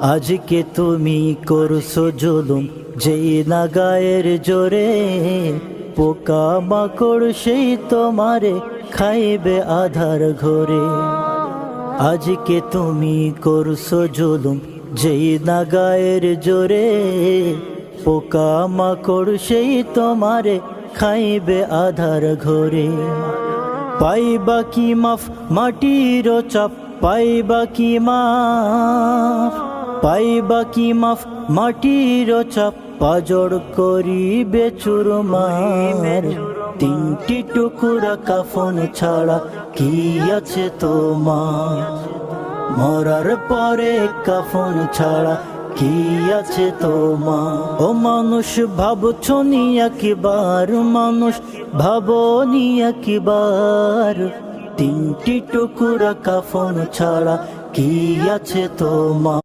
আজকে তুমি করছো জুলুম যেই না গায়ের জোরে, পোকা মাকড় সেই তোমারে খাইবে আধার ঘরে। আজকে তুমি করছো জুলুম যেই না গায়ের জোরে, পোকা মাকড় সেই তোমারে খাইবে আধার ঘরে। পাইবা কি মাফ মাটির চাপ, পাইবা কি মাফ, পাইবা কি মাফ মাটির চাপ, পাজর করিবে চুরমার। তিনটি টুকরা কাফন ছাড়া কি আছে তোমার, মরার পরে কাফন ছাড়া কি আছে তোমার। ও মানুষ ভাবছো নি একবার, মানুষ ভাবনি একবার, তিনটি টুকরা কাফন ছাড়া কি আছে তোমার।